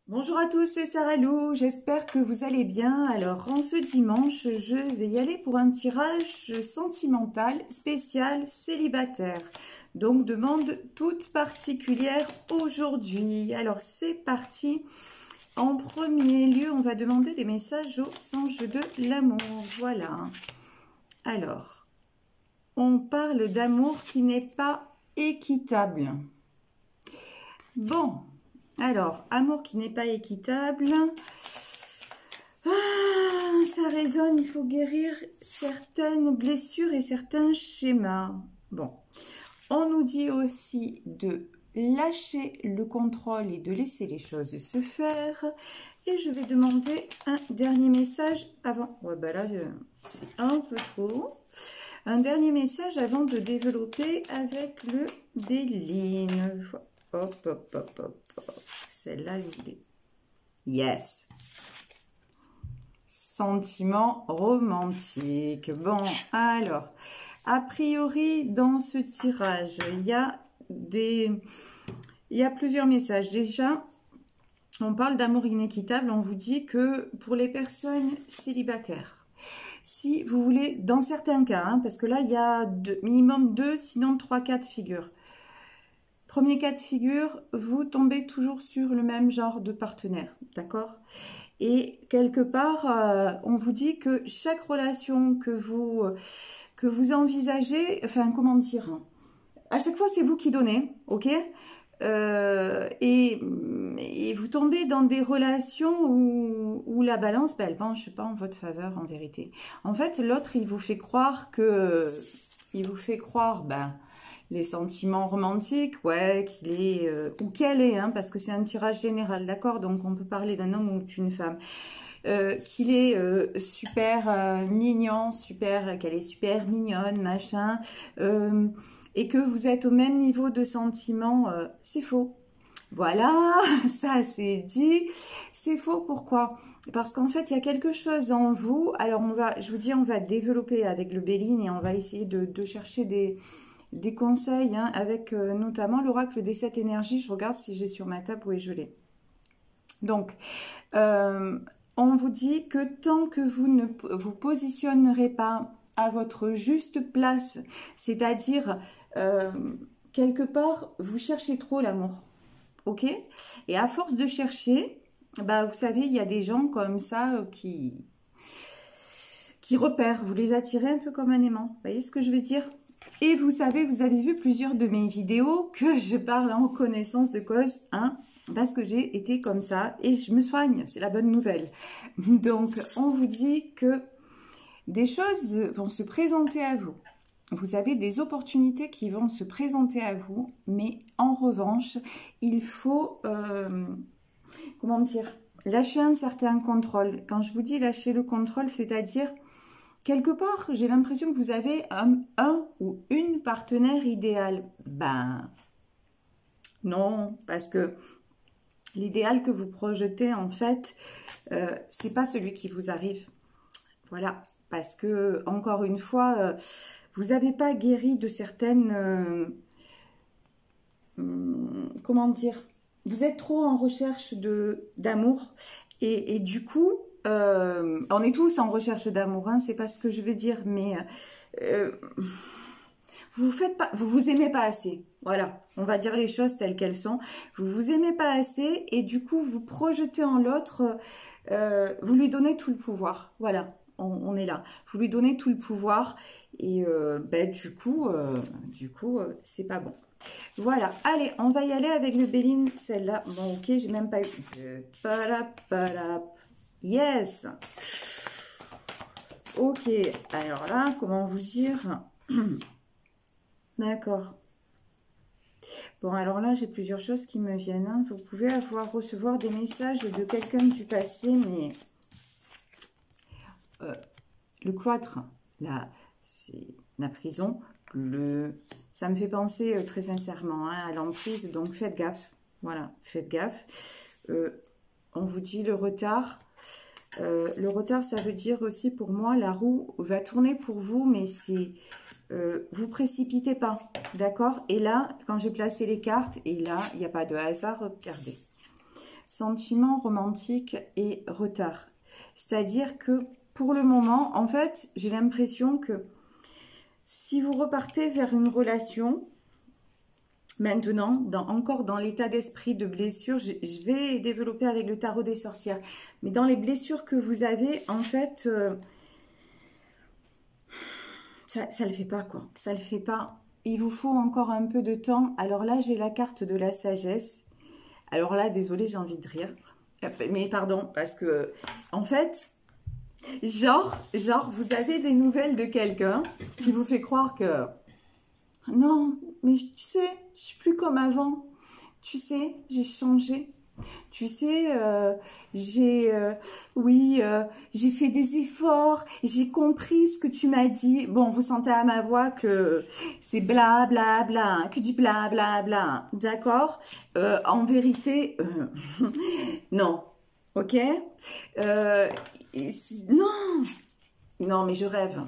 Bonjour à tous, c'est Sarah Lou, j'espère que vous allez bien. Alors, en ce dimanche, je vais y aller pour un tirage sentimental spécial célibataire. Donc, demande toute particulière aujourd'hui. Alors, c'est parti. En premier lieu, on va demander des messages aux anges de l'amour. Voilà. Alors, on parle d'amour qui n'est pas équitable. Bon. Alors, amour qui n'est pas équitable. Ah, ça résonne, il faut guérir certaines blessures et certains schémas. Bon, on nous dit aussi de lâcher le contrôle et de laisser les choses se faire. Et je vais demander un dernier message avant. Ouais, bah là, c'est un peu trop. Un dernier message avant de développer avec le Béline. Hop, hop, hop, hop, hop. Celle-là, je l'ai. Yes. Sentiment romantique. Bon, alors, a priori, dans ce tirage, il y a plusieurs messages. Déjà, on parle d'amour inéquitable. On vous dit que pour les personnes célibataires, si vous voulez, dans certains cas, hein, parce que là, il y a minimum 2, sinon 3 cas de figure. Premier cas de figure, vous tombez toujours sur le même genre de partenaire, d'accord? Et quelque part, on vous dit que chaque relation que vous envisagez, enfin, comment dire, hein, à chaque fois, c'est vous qui donnez, ok? Et vous tombez dans des relations où la balance, ben, elle penche pas en votre faveur, en vérité. En fait, l'autre, il vous fait croire ben, les sentiments romantiques, ouais, qu'il est, ou qu'elle est, hein, parce que c'est un tirage général, d'accord? Donc, on peut parler d'un homme ou d'une femme. Qu'il est super mignon, qu'elle est super mignonne, machin, et que vous êtes au même niveau de sentiment, c'est faux. Voilà, ça c'est dit. C'est faux, pourquoi? Parce qu'en fait, il y a quelque chose en vous. Alors, je vous dis, on va développer avec le Béline et on va essayer de chercher des conseils, hein, avec notamment l'oracle des 7 énergies. Je regarde si j'ai sur ma table, oui, je l'ai. Donc, on vous dit que tant que vous ne vous positionnerez pas à votre juste place, c'est-à-dire quelque part, vous cherchez trop l'amour, ok? Et à force de chercher, bah, vous savez, il y a des gens comme ça qui repèrent, vous les attirez un peu comme un aimant, vous voyez ce que je veux dire? Et vous savez, vous avez vu plusieurs de mes vidéos que je parle en connaissance de cause, hein? Parce que j'ai été comme ça et je me soigne, c'est la bonne nouvelle. Donc, on vous dit que des choses vont se présenter à vous. Vous avez des opportunités qui vont se présenter à vous, mais en revanche, il faut, comment dire, lâcher un certain contrôle. Quand je vous dis lâcher le contrôle, c'est-à-dire, quelque part, j'ai l'impression que vous avez un ou une partenaire idéale. Ben, non, parce que l'idéal que vous projetez, en fait, c'est pas celui qui vous arrive. Voilà, parce que, encore une fois, vous n'avez pas guéri de certaines... comment dire? Vous êtes trop en recherche d'amour. Et du coup, on est tous en recherche d'amour, hein, c'est pas ce que je veux dire, mais... vous vous aimez pas assez. Voilà, on va dire les choses telles qu'elles sont. Vous vous aimez pas assez et du coup vous projetez en l'autre, vous lui donnez tout le pouvoir. Voilà, on est là. Vous lui donnez tout le pouvoir et ben, du coup, c'est pas bon. Voilà, allez, on va y aller avec le Béline, celle-là. Bon, ok, j'ai même pas eu. Yes. Ok, alors là, comment vous dire? D'accord. Bon, alors là, j'ai plusieurs choses qui me viennent, hein. Vous pouvez recevoir des messages de quelqu'un du passé, mais le cloître, là, c'est la prison. Ça me fait penser très sincèrement, hein, à l'emprise, donc faites gaffe. Voilà, faites gaffe. On vous dit le retard. Le retard, ça veut dire aussi pour moi, la roue va tourner pour vous, mais c'est... vous précipitez pas, d'accord? Et là, quand j'ai placé les cartes, et là, il n'y a pas de hasard, regardez. sentiments romantiques et retard. C'est-à-dire que pour le moment, en fait, j'ai l'impression que si vous repartez vers une relation, maintenant, encore dans l'état d'esprit de blessure, je vais développer avec le tarot des sorcières, mais dans les blessures que vous avez, en fait, ça le fait pas, quoi. Ça le fait pas. Il vous faut encore un peu de temps. Alors là, j'ai la carte de la sagesse. Alors là, désolée, j'ai envie de rire. Mais pardon, parce que, en fait, genre, vous avez des nouvelles de quelqu'un qui vous fait croire que... Non, mais tu sais, je suis plus comme avant. Tu sais, j'ai changé. Tu sais, j'ai fait des efforts, j'ai compris ce que tu m'as dit. Bon, vous sentez à ma voix que c'est bla bla bla, que du bla bla bla, d'accord? En vérité, non, ok? Non, non, mais je rêve.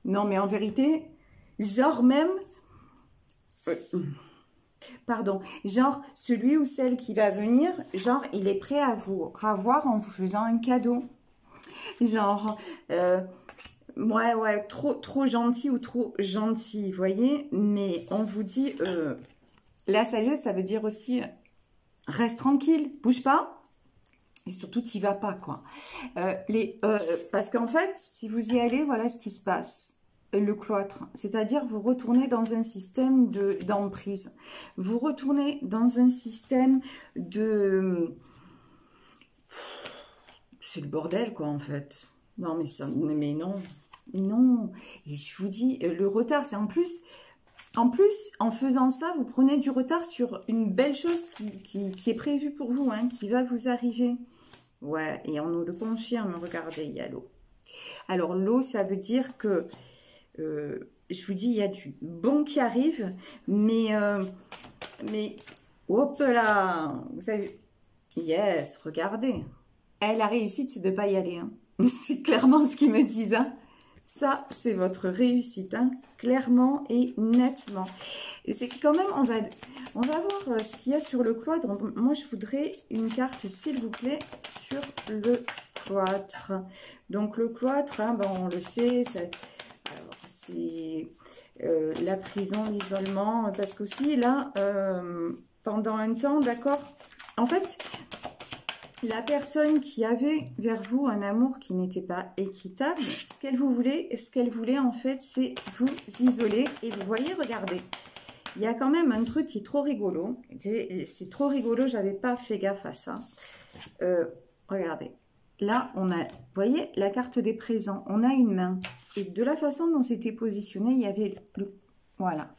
Non, mais en vérité, genre même... Pardon, genre celui ou celle qui va venir, genre il est prêt à vous ravoir en vous faisant un cadeau. Genre, ouais, trop gentil ou trop gentil, vous voyez. Mais on vous dit, la sagesse, ça veut dire aussi, reste tranquille, bouge pas. Et surtout, t'y vas pas, quoi. Parce qu'en fait, si vous y allez, voilà ce qui se passe. Le cloître, c'est-à-dire vous retournez dans un système d'emprise. Vous retournez dans un système de... C'est le bordel, quoi, en fait. Non, mais non. Non. Et je vous dis, le retard, c'est en plus, en faisant ça, vous prenez du retard sur une belle chose qui est prévue pour vous, hein, qui va vous arriver. Ouais, et on nous le confirme, regardez, il y a l'eau. Alors, l'eau, ça veut dire que... je vous dis, il y a du bon qui arrive, mais hop là, vous savez, yes, regardez. La réussite, c'est de ne pas y aller. Hein. C'est clairement ce qu'ils me disent. Hein. Ça, c'est votre réussite, hein, clairement et nettement. Et c'est quand même, on va voir ce qu'il y a sur le cloître. Moi, je voudrais une carte, s'il vous plaît, sur le cloître. Donc, le cloître, hein, bon, on le sait, c'est la prison, l'isolement, parce qu'aussi, là, pendant un temps, d'accord, en fait, la personne qui avait vers vous un amour qui n'était pas équitable, ce qu'elle voulait, en fait, c'est vous isoler. Et vous voyez, regardez, il y a quand même un truc qui est trop rigolo. C'est trop rigolo, j'avais pas fait gaffe à ça. Regardez. Là, on a, vous voyez, la carte des présents. On a une main. Et de la façon dont c'était positionné, il y avait le... Voilà.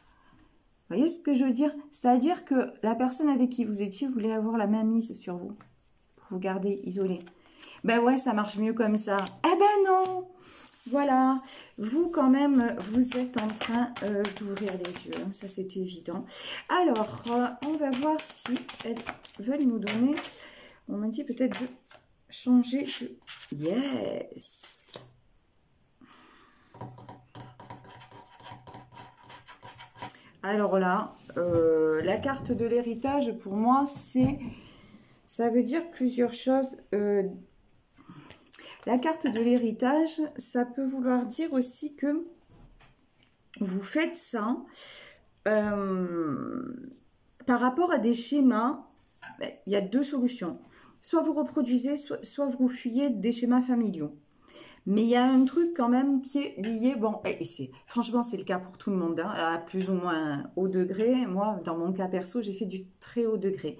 Vous voyez ce que je veux dire? C'est-à-dire que la personne avec qui vous étiez voulait avoir la main mise sur vous. Pour vous garder isolé. Ben ouais, ça marche mieux comme ça. Eh ben non! Voilà. Vous, quand même, vous êtes en train d'ouvrir les yeux. Hein. Ça, c'est évident. Alors, on va voir si elles veulent nous donner... On me dit peut-être de... changer de... Yes. Alors là, la carte de l'héritage, pour moi, ça veut dire plusieurs choses. La carte de l'héritage, ça peut vouloir dire aussi que vous faites ça par rapport à des schémas. Il y a deux solutions. Soit vous reproduisez, soit vous fuyez des schémas familiaux. Mais il y a un truc quand même qui est lié, bon, et franchement c'est le cas pour tout le monde, hein, à plus ou moins haut degré. Moi, dans mon cas perso, j'ai fait du très haut degré.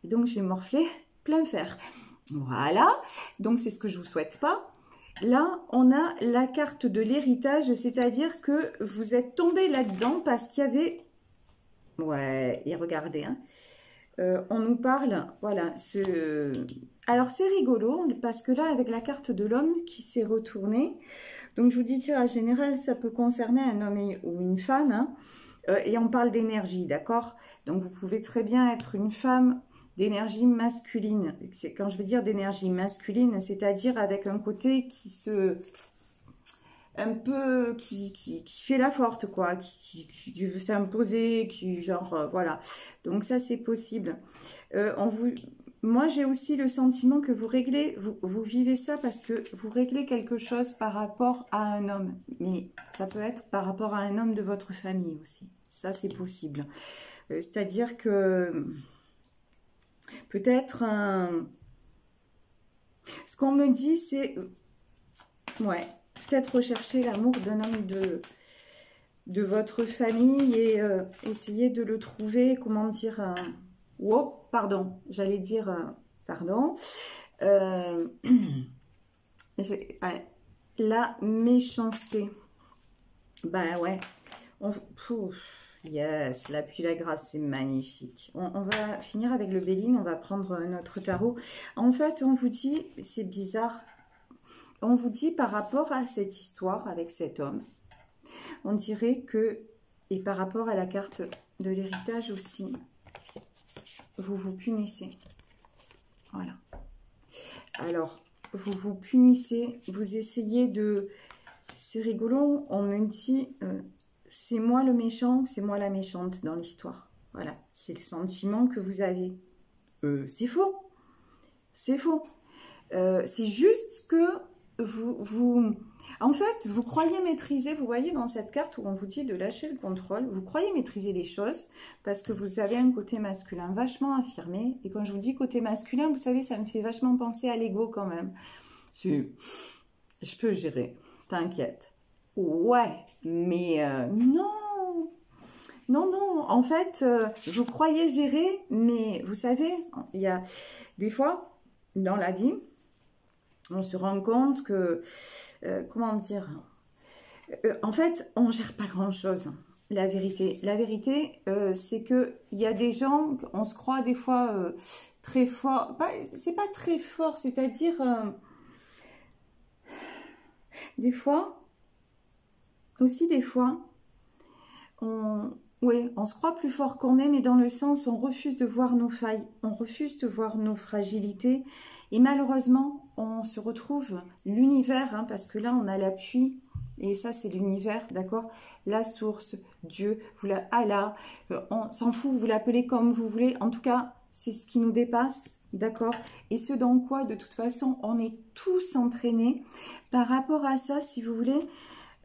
Et donc j'ai morflé plein fer. Voilà, donc c'est ce que je vous souhaite pas. Là, on a la carte de l'héritage, c'est-à-dire que vous êtes tombé là-dedans parce qu'il y avait... Ouais, et regardez, hein. On nous parle, voilà, alors c'est rigolo, parce que là, avec la carte de l'homme qui s'est retourné, donc je vous dis, tirage général, ça peut concerner un homme ou une femme, hein, et on parle d'énergie, d'accord? Donc vous pouvez très bien être une femme d'énergie masculine. Quand je veux dire d'énergie masculine, c'est-à-dire avec un côté qui se... un peu qui fait la forte, quoi, qui veut s'imposer, qui genre voilà, donc ça c'est possible. Moi, j'ai aussi le sentiment que vous réglez, vous vivez ça parce que vous réglez quelque chose par rapport à un homme. Mais ça peut être par rapport à un homme de votre famille aussi. Ça, c'est possible. C'est-à-dire que peut-être ce qu'on me dit, c'est... Ouais, peut-être rechercher l'amour d'un homme de votre famille et essayer de le trouver, comment dire... Oh, pardon, j'allais dire, pardon, ouais, la méchanceté, ben ouais, yes, l'appui, la grâce, c'est magnifique. On va finir avec le Béline, on va prendre notre tarot. En fait, on vous dit, c'est bizarre, on vous dit par rapport à cette histoire avec cet homme, on dirait que, et par rapport à la carte de l'héritage aussi, vous vous punissez. Voilà. Alors, vous vous punissez, vous essayez de... C'est rigolo, on me dit, c'est moi le méchant, c'est moi la méchante dans l'histoire. Voilà, c'est le sentiment que vous avez. C'est faux. C'est faux. C'est juste que en fait, vous croyez maîtriser, vous voyez dans cette carte où on vous dit de lâcher le contrôle, vous croyez maîtriser les choses parce que vous avez un côté masculin vachement affirmé. Et quand je vous dis côté masculin, vous savez, ça me fait vachement penser à l'ego quand même. Je peux gérer, t'inquiète. Ouais, mais non, non, non. En fait, vous croyez gérer, mais vous savez, il y a des fois dans la vie, on se rend compte que, comment dire, en fait, on ne gère pas grand-chose, la vérité. La vérité, c'est qu'il y a des gens, on se croit des fois très fort, c'est pas très fort, c'est-à-dire, des fois, aussi des fois, oui, on se croit plus fort qu'on est, mais dans le sens, on refuse de voir nos failles, on refuse de voir nos fragilités, et malheureusement, on se retrouve l'univers, hein, parce que là, on a l'appui, et ça, c'est l'univers, d'accord? La source, Dieu, Allah, on s'en fout, vous l'appelez comme vous voulez, en tout cas, c'est ce qui nous dépasse, d'accord? Et ce dans quoi, de toute façon, on est tous entraînés. Par rapport à ça, si vous voulez,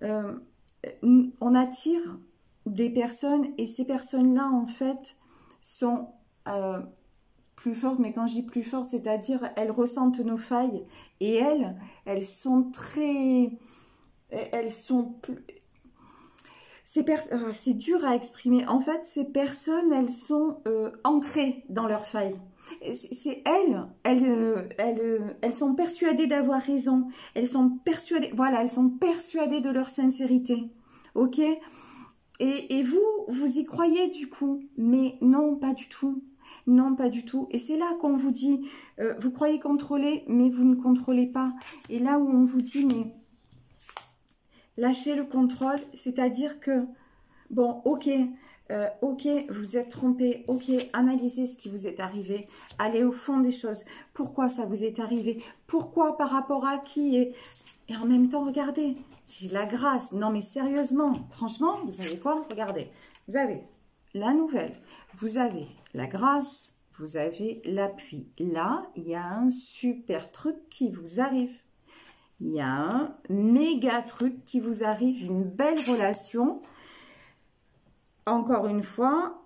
on attire des personnes, et ces personnes-là, en fait, sont... plus fortes, mais quand je dis plus fortes, c'est-à-dire elles ressentent nos failles et elles sont très... Elles sont plus... C'est dur à exprimer. En fait, ces personnes, elles sont ancrées dans leurs failles. C'est elles sont persuadées d'avoir raison. Elles sont persuadées, voilà, elles sont persuadées de leur sincérité. Ok? Et vous y croyez du coup, mais non, pas du tout. Non, pas du tout. Et c'est là qu'on vous dit, vous croyez contrôler, mais vous ne contrôlez pas. Et là où on vous dit, mais lâchez le contrôle, c'est-à-dire que, bon, ok, vous êtes trompé, ok, analysez ce qui vous est arrivé, allez au fond des choses. Pourquoi ça vous est arrivé? Pourquoi, par rapport à qui? Et en même temps, regardez, j'ai la grâce. Non, mais sérieusement, franchement, vous savez quoi? Regardez, vous avez la nouvelle, vous avez la grâce, vous avez l'appui. Là, il y a un super truc qui vous arrive. Il y a un méga truc qui vous arrive, une belle relation. Encore une fois,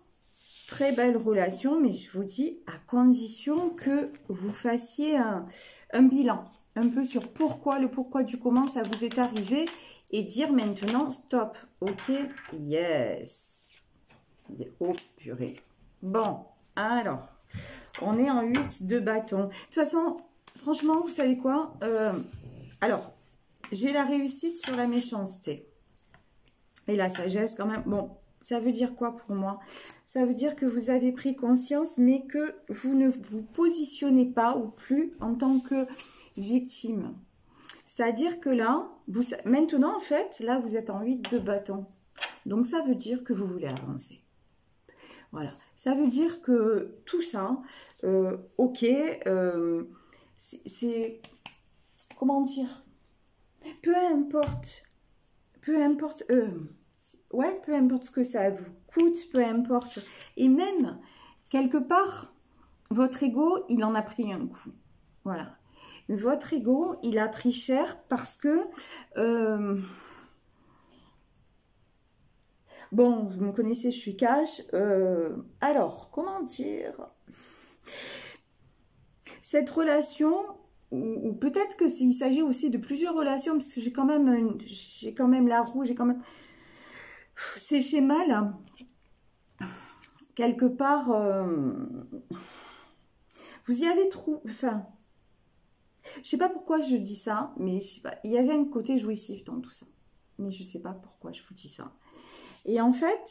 très belle relation, mais je vous dis à condition que vous fassiez un bilan, un peu sur le pourquoi du comment ça vous est arrivé et dire maintenant stop, ok, yes. Oh purée. Bon, alors, on est en 8 de bâton. De toute façon, franchement, vous savez quoi? Alors, j'ai la réussite sur la méchanceté. Et la sagesse quand même. Bon, ça veut dire quoi pour moi? Ça veut dire que vous avez pris conscience, mais que vous ne vous positionnez pas ou plus en tant que victime. C'est-à-dire que là, maintenant en fait, là vous êtes en 8 de bâton. Donc ça veut dire que vous voulez avancer. Voilà, ça veut dire que tout ça, ok, c'est, comment dire, peu importe ouais, peu importe ce que ça vous coûte, peu importe, et même, quelque part, votre ego, il en a pris un coup. Voilà. Votre ego, il a pris cher parce que... bon, vous me connaissez, je suis cash. Alors, comment dire? Cette relation, ou peut-être que il s'agit aussi de plusieurs relations, parce que j'ai quand même la roue, j'ai quand même... Ces schémas-là, quelque part, vous y avez trouvé... Enfin, je sais pas pourquoi je dis ça, mais je sais pas, il y avait un côté jouissif dans tout ça. Mais je sais pas pourquoi je vous dis ça. Et en fait,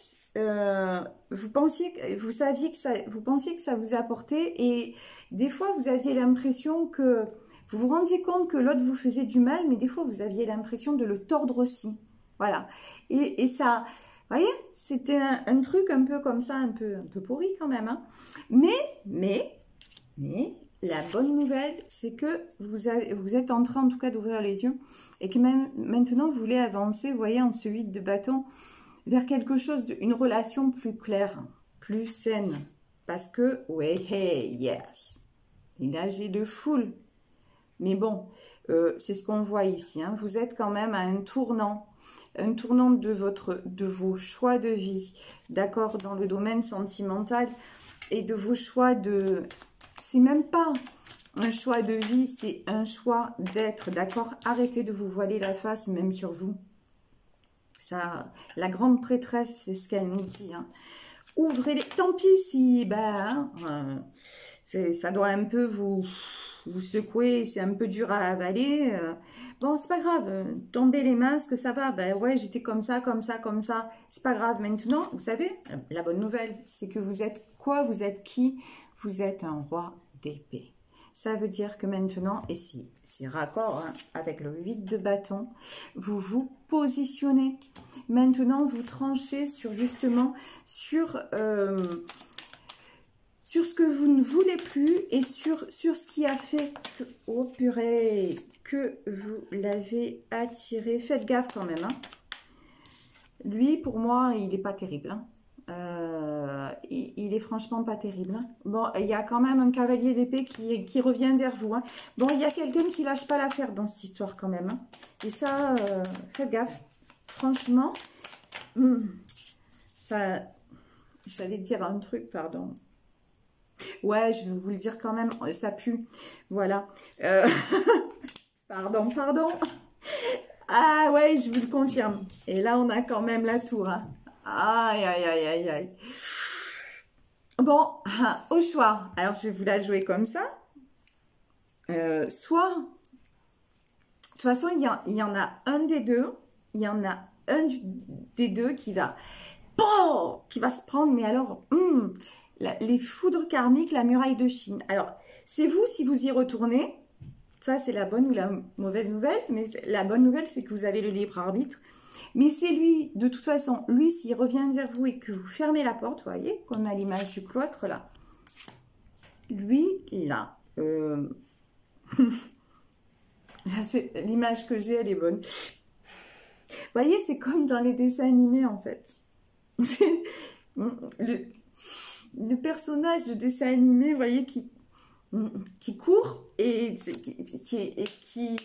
vous pensiez que ça vous apportait, et des fois vous aviez l'impression que vous vous rendiez compte que l'autre vous faisait du mal, mais des fois vous aviez l'impression de le tordre aussi. Voilà. Et ça, vous voyez, c'était un truc un peu comme ça, un peu pourri quand même. Hein. Mais, la bonne nouvelle, c'est que vous êtes en train en tout cas d'ouvrir les yeux, et que même maintenant vous voulez avancer, vous voyez, en ce 8 de bâton, vers quelque chose, une relation plus claire, plus saine. Parce que, ouais, hey, yes. Et là, j'ai de foule. Mais bon, c'est ce qu'on voit ici. Hein. Vous êtes quand même à un tournant de vos choix de vie, d'accord, dans le domaine sentimental, et de vos choix de... C'est même pas un choix de vie, c'est un choix d'être, d'accord. Arrêtez de vous voiler la face, même sur vous. Ça, la grande prêtresse, c'est ce qu'elle nous dit. Hein. Ouvrez-les. Tant pis si, ça doit un peu vous secouer, c'est un peu dur à avaler. Bon, c'est pas grave. Tombez les masques, ça va. Ben ouais, j'étais comme ça, comme ça, comme ça. C'est pas grave. Maintenant, vous savez, la bonne nouvelle, c'est que vous êtes quoi? Vous êtes qui? Vous êtes un roi d'épée. Ça veut dire que maintenant, et si c'est raccord hein, avec le 8 de bâton, vous vous positionnez. Maintenant, vous tranchez sur justement sur ce que vous ne voulez plus et sur ce qui a fait que, oh purée, que vous l'avez attiré. Faites gaffe quand même. Hein. Lui, pour moi, il n'est pas terrible. Hein. Il est franchement pas terrible. Hein. Bon, il y a quand même un cavalier d'épée qui revient vers vous. Hein. Bon, il y a quelqu'un qui lâche pas l'affaire dans cette histoire quand même. Hein. Et ça, faites gaffe. Franchement, ça... J'allais dire un truc, pardon. Ouais, je vais vous le dire quand même, ça pue. Voilà. Pardon. Ah ouais, je vous le confirme. Et là, on a quand même la tour. Hein. Aïe, aïe, aïe, aïe, aïe. Bon, au choix. Alors, je vais vous la jouer comme ça. Soit, de toute façon, il y en a un des deux. Il y en a un des deux qui va se prendre. Mais alors, les foudres karmiques, la muraille de Chine. Alors, c'est vous, si vous y retournez. Ça, c'est la bonne ou la mauvaise nouvelle. Mais la bonne nouvelle, c'est que vous avez le libre arbitre. Mais c'est lui, de toute façon, lui, s'il revient vers vous et que vous fermez la porte, vous voyez, comme à l'image du cloître, là. Lui, là. L'image que j'ai, elle est bonne. Vous voyez, c'est comme dans les dessins animés, en fait. Le personnage de dessin animé, vous voyez, qui court et qui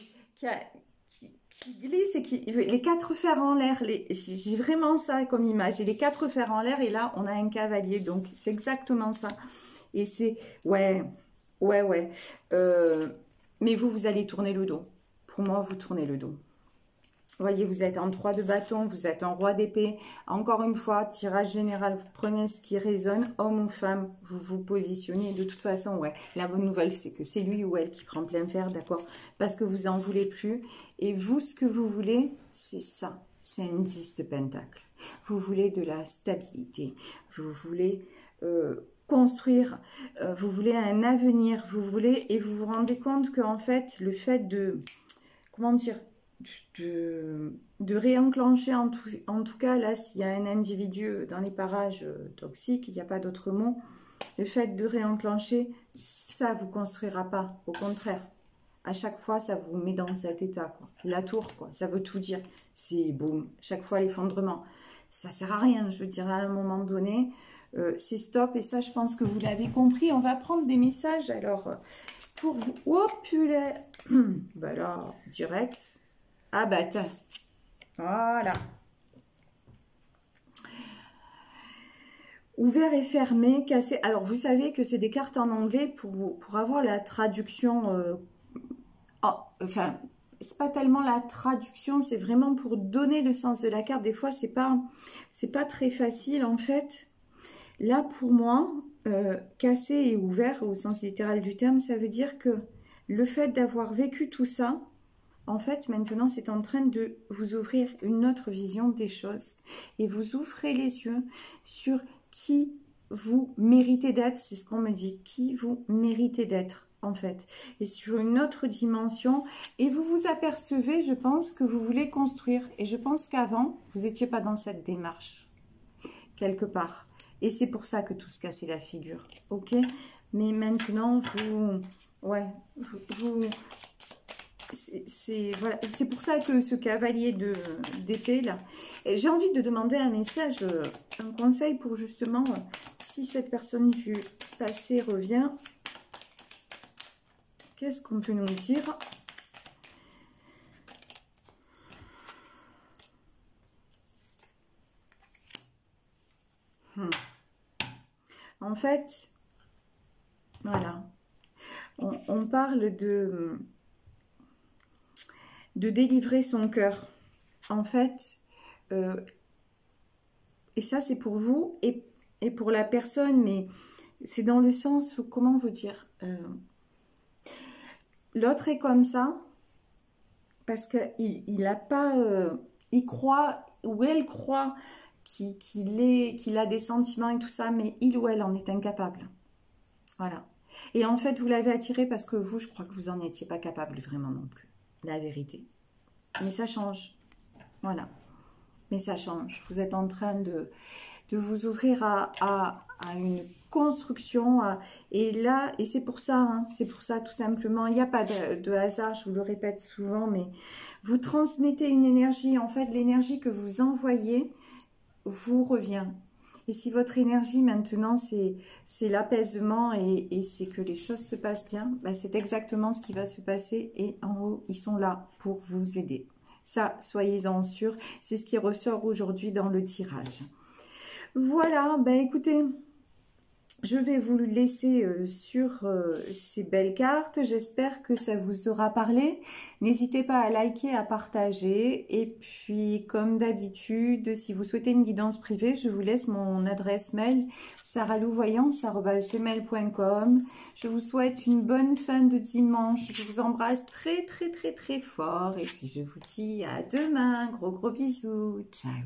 glisse et les quatre fers en l'air. J'ai vraiment ça comme image. Et les quatre fers en l'air, et là, on a un cavalier. Donc, c'est exactement ça. Et c'est... Ouais. Mais vous allez tourner le dos. Pour moi, vous tournez le dos. Vous voyez, vous êtes en 3 de bâton, vous êtes en roi d'épée. Encore une fois, tirage général, vous prenez ce qui résonne, homme ou femme, vous vous positionnez. De toute façon, ouais, la bonne nouvelle, c'est que c'est lui ou elle qui prend plein fer, d'accord? Parce que vous n'en voulez plus. Et vous, ce que vous voulez, c'est ça. C'est un 10 de pentacle. Vous voulez de la stabilité. Vous voulez construire. Vous voulez un avenir. Vous voulez... Et vous vous rendez compte qu'en fait, le fait de... Comment dire, de réenclencher, en tout cas, là, s'il y a un individu dans les parages toxiques, il n'y a pas d'autre mot, le fait de réenclencher, ça ne vous construira pas. Au contraire, à chaque fois, ça vous met dans cet état, quoi. La tour, quoi, ça veut tout dire. C'est boum, chaque fois l'effondrement. Ça ne sert à rien, je veux dire, à un moment donné, c'est stop. Et ça, je pense que vous l'avez compris. On va prendre des messages. Alors, pour vous... Oh, purée. Bah là, direct. Ah bah, tiens. Voilà. Ouvert et fermé, cassé. Alors, vous savez que c'est des cartes en anglais pour avoir la traduction... enfin, c'est pas tellement la traduction, c'est vraiment pour donner le sens de la carte. Des fois, c'est pas très facile, en fait. Là, pour moi, cassé et ouvert, au sens littéral du terme, ça veut dire que le fait d'avoir vécu tout ça, en fait, maintenant, c'est en train de vous ouvrir une autre vision des choses. Et vous ouvrez les yeux sur qui vous méritez d'être. C'est ce qu'on me dit. Qui vous méritez d'être, en fait. Et sur une autre dimension. Et vous vous apercevez, je pense, que vous voulez construire. Et je pense qu'avant, vous n'étiez pas dans cette démarche. Quelque part. Et c'est pour ça que tout se cassait la figure. Ok? Mais maintenant, vous... Ouais. Voilà, c'est pour ça que ce cavalier d'épée là, j'ai envie de demander un message, un conseil pour justement, si cette personne du passé revient, qu'est-ce qu'on peut nous dire? En fait, voilà, on parle de délivrer son cœur. En fait, et ça c'est pour vous et pour la personne, mais c'est dans le sens où, comment vous dire, l'autre est comme ça parce qu'il a pas, il croit ou elle croit qu'il a des sentiments et tout ça, mais il ou elle en est incapable. Voilà. Et en fait, vous l'avez attiré parce que vous, je crois que vous n'en étiez pas capable vraiment non plus. La vérité. Mais ça change. Voilà. Mais ça change. Vous êtes en train de vous ouvrir à une construction. Et là, et c'est pour ça, hein, c'est pour ça tout simplement. Il n'y a pas de hasard, je vous le répète souvent, mais vous transmettez une énergie. En fait, l'énergie que vous envoyez vous revient. Et si votre énergie maintenant, c'est l'apaisement et c'est que les choses se passent bien, bah, c'est exactement ce qui va se passer. Et en haut, ils sont là pour vous aider. Ça, soyez-en sûrs. C'est ce qui ressort aujourd'hui dans le tirage. Voilà, bah écoutez, je vais vous le laisser sur ces belles cartes. J'espère que ça vous aura parlé. N'hésitez pas à liker, à partager. Et puis, comme d'habitude, si vous souhaitez une guidance privée, je vous laisse mon adresse mail sarahlouvoyance@gmail.com. Je vous souhaite une bonne fin de dimanche. Je vous embrasse très, très, très, très fort. Et puis, je vous dis à demain. Gros, gros bisous. Ciao.